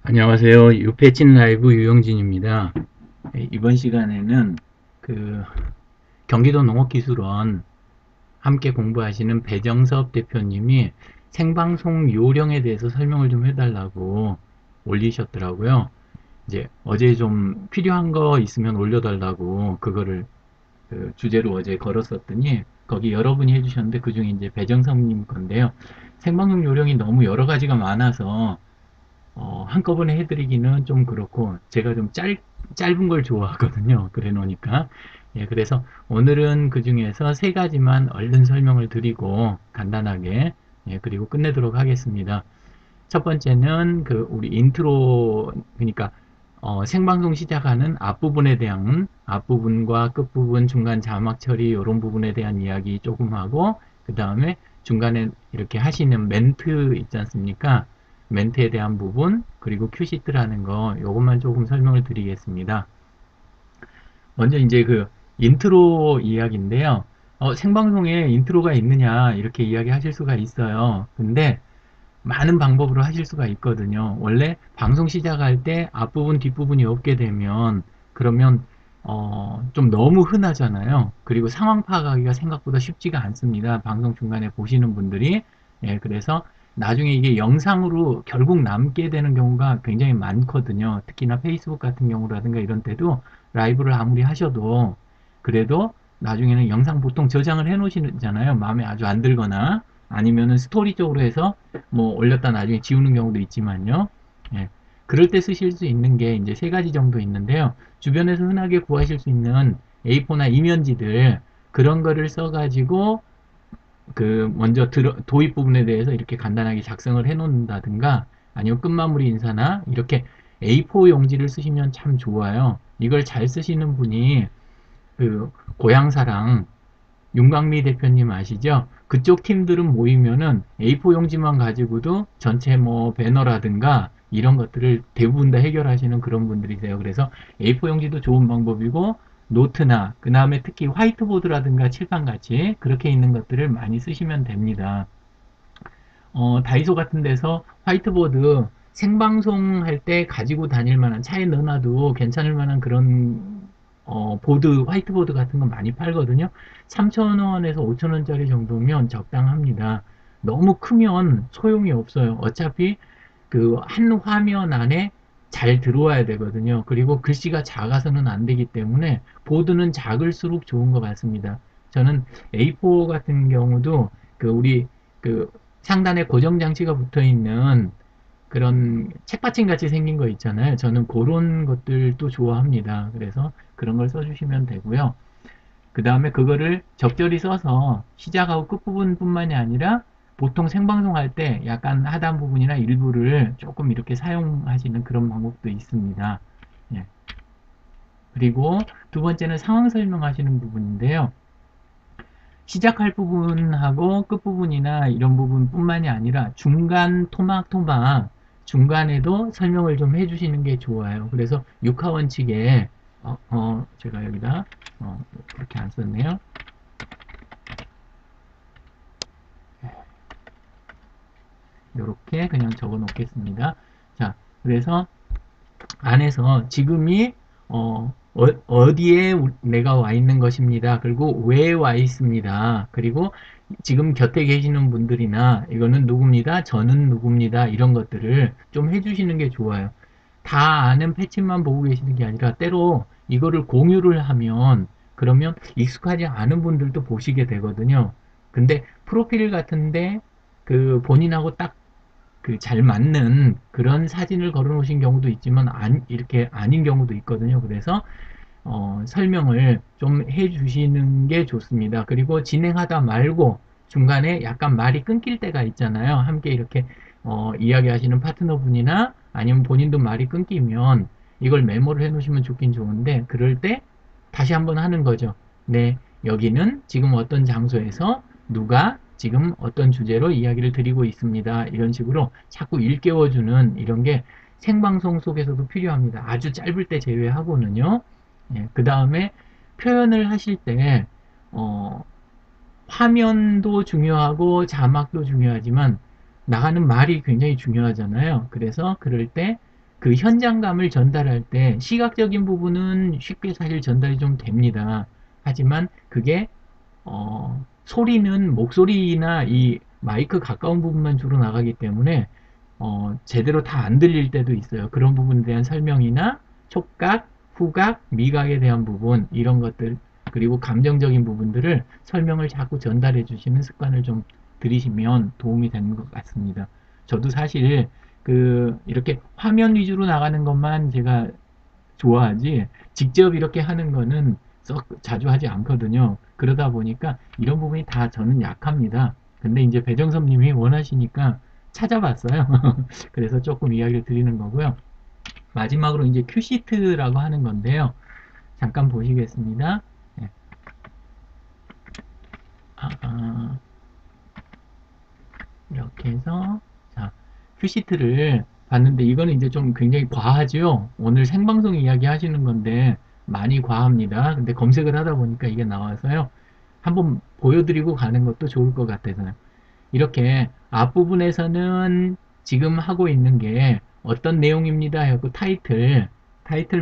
안녕하세요. 유패친 라이브 유영진입니다. 이번 시간에는 그 경기도 농업기술원 함께 공부하시는 배정섭 대표님이 생방송 요령에 대해서 설명을 좀 해달라고 올리셨더라고요. 이제 어제 좀 필요한 거 있으면 올려달라고 그거를 그 주제로 어제 걸었었더니 거기 여러분이 해주셨는데 그중에 이제 배정섭님 건데요. 생방송 요령이 너무 여러 가지가 많아서 한꺼번에 해드리기는 좀 그렇고, 제가 좀 짧은 걸 좋아하거든요. 그래 놓으니까. 예, 그래서 오늘은 그 중에서 세 가지만 얼른 설명을 드리고, 간단하게, 예, 그리고 끝내도록 하겠습니다. 첫 번째는 우리 인트로, 그러니까, 생방송 시작하는 앞부분에 대한, 앞부분과 끝부분, 중간 자막 처리, 이런 부분에 대한 이야기 조금 하고, 그 다음에 중간에 이렇게 하시는 멘트 있지 않습니까? 멘트에 대한 부분, 그리고 큐시트라는 거, 요것만 조금 설명을 드리겠습니다. 먼저 이제 인트로 이야기인데요. 생방송에 인트로가 있느냐, 이렇게 이야기하실 수가 있어요. 근데 많은 방법으로 하실 수가 있거든요. 원래 방송 시작할 때 앞부분, 뒷부분이 없게 되면, 그러면, 좀 너무 흔하잖아요. 그리고 상황 파악하기가 생각보다 쉽지가 않습니다. 방송 중간에 보시는 분들이. 예, 그래서 나중에 이게 영상으로 결국 남게 되는 경우가 굉장히 많거든요. 특히나 페이스북 같은 경우라든가 이런 때도 라이브를 아무리 하셔도 그래도 나중에는 영상 보통 저장을 해 놓으시잖아요. 마음에 아주 안 들거나 아니면은 스토리 쪽으로 해서 뭐 올렸다 나중에 지우는 경우도 있지만요. 예. 그럴 때 쓰실 수 있는 게 이제 세 가지 정도 있는데요. 주변에서 흔하게 구하실 수 있는 A4나 이면지들 그런 거를 써가지고 먼저 도입 부분에 대해서 이렇게 간단하게 작성을 해 놓는다든가 아니면 끝마무리 인사나 이렇게 A4 용지를 쓰시면 참 좋아요. 이걸 잘 쓰시는 분이 고향사랑 윤광미 대표님 아시죠? 그쪽 팀들은 모이면은 A4 용지만 가지고도 전체 뭐 배너라든가 이런 것들을 대부분 다 해결하시는 그런 분들이세요. 그래서 A4 용지도 좋은 방법이고 노트나 그 다음에 특히 화이트보드라든가 칠판 같이 그렇게 있는 것들을 많이 쓰시면 됩니다. 다이소 같은 데서 화이트보드 생방송 할 때 가지고 다닐 만한 차에 넣어놔도 괜찮을 만한 그런 화이트보드 같은 거 많이 팔거든요. 3,000원에서 5,000원짜리 정도면 적당합니다. 너무 크면 소용이 없어요. 어차피 한 화면 안에 잘 들어와야 되거든요. 그리고 글씨가 작아서는 안 되기 때문에 보드는 작을수록 좋은 것 같습니다. 저는 A4 같은 경우도 우리 그 상단에 고정 장치가 붙어 있는 그런 책받침 같이 생긴 거 있잖아요. 저는 그런 것들도 좋아합니다. 그래서 그런 걸 써주시면 되고요. 그 다음에 그거를 적절히 써서 시작하고 끝부분뿐만이 아니라 보통 생방송 할 때 약간 하단 부분이나 일부를 조금 이렇게 사용하시는 그런 방법도 있습니다. 예. 그리고 두 번째는 상황 설명하시는 부분인데요. 시작할 부분하고 끝부분이나 이런 부분뿐만이 아니라 중간 토막토막 중간에도 설명을 좀 해주시는 게 좋아요. 그래서 육하 원칙에 제가 여기다 그렇게 안 썼네요. 이렇게 그냥 적어 놓겠습니다. 자, 그래서 안에서 지금이 디에 내가 와 있는 것입니다. 그리고 왜 와 있습니다. 그리고 지금 곁에 계시는 분들이나 이거는 누굽니다. 저는 누굽니다. 이런 것들을 좀 해주시는 게 좋아요. 다 아는 패치만 보고 계시는 게 아니라 때로 이거를 공유를 하면 그러면 익숙하지 않은 분들도 보시게 되거든요. 근데 프로필 같은데 본인하고 딱 잘 맞는 그런 사진을 걸어 놓으신 경우도 있지만 이렇게 아닌 경우도 있거든요. 그래서 설명을 좀 해주시는 게 좋습니다. 그리고 진행하다 말고 중간에 약간 말이 끊길 때가 있잖아요. 함께 이렇게 이야기하시는 파트너분이나 아니면 본인도 말이 끊기면 이걸 메모를 해 놓으시면 좋긴 좋은데 그럴 때 다시 한번 하는 거죠. 네, 여기는 지금 어떤 장소에서 누가 지금 어떤 주제로 이야기를 드리고 있습니다. 이런 식으로 자꾸 일깨워주는 이런 게 생방송 속에서도 필요합니다. 아주 짧을 때 제외하고는요. 예, 그 다음에 표현을 하실 때 어, 화면도 중요하고 자막도 중요하지만 나가는 말이 굉장히 중요하잖아요. 그래서 그럴 때 그 현장감을 전달할 때 시각적인 부분은 쉽게 사실 전달이 좀 됩니다. 하지만 그게 소리는 목소리나 이 마이크 가까운 부분만 주로 나가기 때문에 제대로 다 안 들릴 때도 있어요. 그런 부분에 대한 설명이나 촉각, 후각, 미각에 대한 부분 이런 것들 그리고 감정적인 부분들을 설명을 자꾸 전달해 주시는 습관을 좀 들이시면 도움이 되는 것 같습니다. 저도 사실 이렇게 화면 위주로 나가는 것만 제가 좋아하지 직접 이렇게 하는 거는 썩 자주 하지 않거든요. 그러다 보니까 이런 부분이 다 저는 약합니다. 근데 이제 배정섭 님이 원하시니까 찾아봤어요. 그래서 조금 이야기를 드리는 거고요. 마지막으로 이제 큐시트라고 하는 건데요. 잠깐 보시겠습니다. 네. 이렇게 해서 자, 큐시트를 봤는데 이거는 이제 좀 굉장히 과하죠. 오늘 생방송 이야기 하시는 건데 많이 과합니다. 근데 검색을 하다 보니까 이게 나와서요. 한번 보여드리고 가는 것도 좋을 것 같아서요. 이렇게 앞부분에서는 지금 하고 있는 게 어떤 내용입니다 하고 타이틀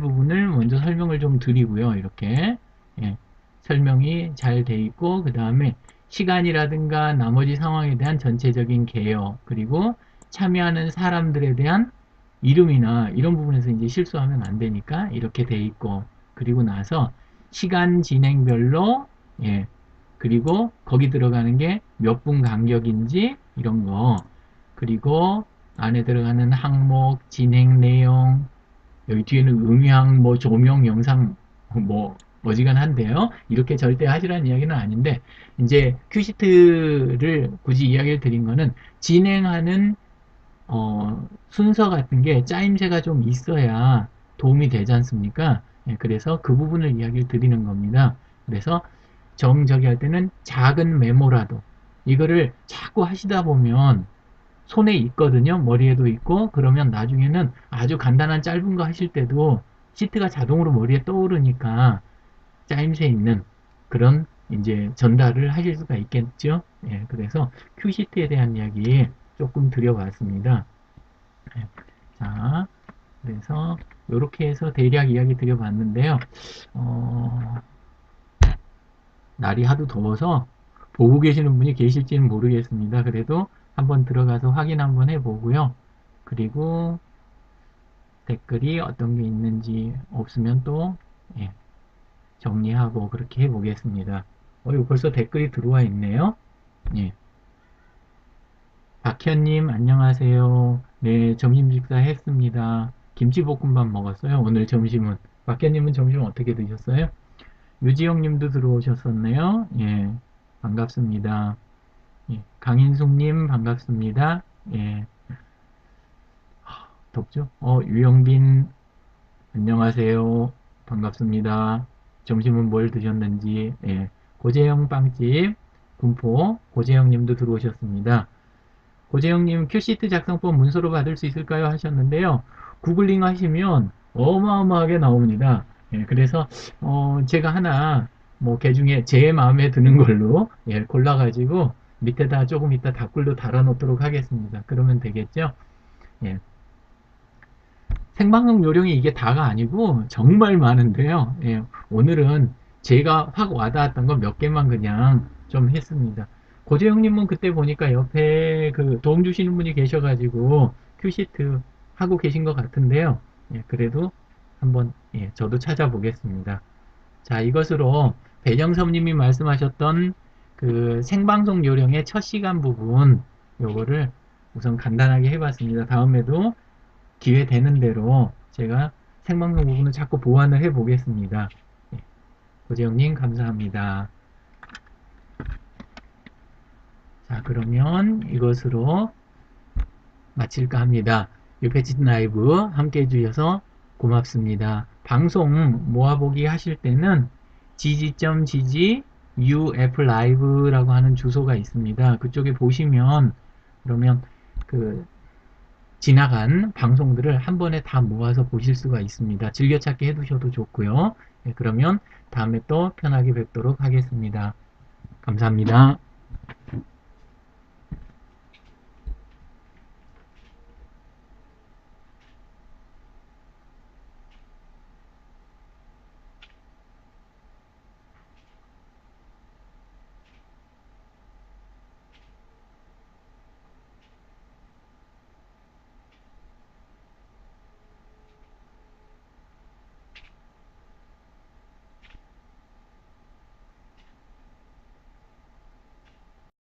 부분을 먼저 설명을 좀 드리고요. 이렇게 예, 설명이 잘 돼 있고 그 다음에 시간이라든가 나머지 상황에 대한 전체적인 개요 그리고 참여하는 사람들에 대한 이름이나 이런 부분에서 이제 실수하면 안 되니까 이렇게 돼 있고 그리고 나서 시간 진행별로 예, 그리고 거기 들어가는 게 몇 분 간격인지 이런 거 그리고 안에 들어가는 항목 진행 내용 여기 뒤에는 음향 뭐 조명 영상 뭐 어지간한데요 이렇게 절대 하시라는 이야기는 아닌데 이제 큐시트를 굳이 이야기를 드린 거는 진행하는 순서 같은 게 짜임새가 좀 있어야 도움이 되지 않습니까? 예, 그래서 그 부분을 이야기를 드리는 겁니다. 그래서 정적이 할 때는 작은 메모라도 이거를 자꾸 하시다 보면 손에 있거든요. 머리에도 있고 그러면 나중에는 아주 간단한 짧은 거 하실 때도 시트가 자동으로 머리에 떠오르니까 짜임새 있는 그런 이제 전달을 하실 수가 있겠죠. 예, 그래서 큐시트에 대한 이야기 조금 드려봤습니다. 예, 자, 그래서 이렇게 해서 대략 이야기 드려봤는데요. 어, 날이 하도 더워서 보고 계시는 분이 계실지는 모르겠습니다. 그래도 한번 들어가서 확인 한번 해보고요. 그리고 댓글이 어떤 게 있는지 없으면 또 예, 정리하고 그렇게 해보겠습니다. 이거 벌써 댓글이 들어와 있네요. 예. 박현님 안녕하세요. 네, 점심 식사했습니다. 김치볶음밥 먹었어요. 오늘 점심은. 박현님은 점심 어떻게 드셨어요? 유지영님도 들어오셨었네요. 예, 반갑습니다. 예, 강인숙님 반갑습니다. 예, 덥죠? 유영빈 안녕하세요. 반갑습니다. 점심은 뭘 드셨는지 예, 고재영 빵집 군포 고재영님도 들어오셨습니다. 고재영님 큐시트 작성법 문서로 받을 수 있을까요? 하셨는데요. 구글링 하시면 어마어마하게 나옵니다. 예, 그래서 제가 하나 뭐 개 중에 제 마음에 드는 걸로 예, 골라가지고 밑에다 조금 이따 답글도 달아놓도록 하겠습니다. 그러면 되겠죠? 예. 생방송 요령이 이게 다가 아니고 정말 많은데요. 예, 오늘은 제가 확 와닿았던 거 몇 개만 그냥 좀 했습니다. 고재영님은 그때 보니까 옆에 그 도움 주시는 분이 계셔가지고 큐시트 하고 계신 것 같은데요. 예, 그래도 한번 예, 저도 찾아보겠습니다. 자, 이것으로 배정섭님이 말씀하셨던 그 생방송 요령의 첫 시간 부분 요거를 우선 간단하게 해봤습니다. 다음에도 기회 되는 대로 제가 생방송 부분을 자꾸 보완을 해 보겠습니다. 예, 고재영님 감사합니다. 자, 그러면 이것으로 마칠까 합니다. 유패치트 라이브 함께 해주셔서 고맙습니다. 방송 모아보기 하실 때는 gg.gg uflive라고 하는 주소가 있습니다. 그쪽에 보시면 그러면 그 지나간 방송들을 한 번에 다 모아서 보실 수가 있습니다. 즐겨찾기 해두셔도 좋고요. 네, 그러면 다음에 또 편하게 뵙도록 하겠습니다. 감사합니다.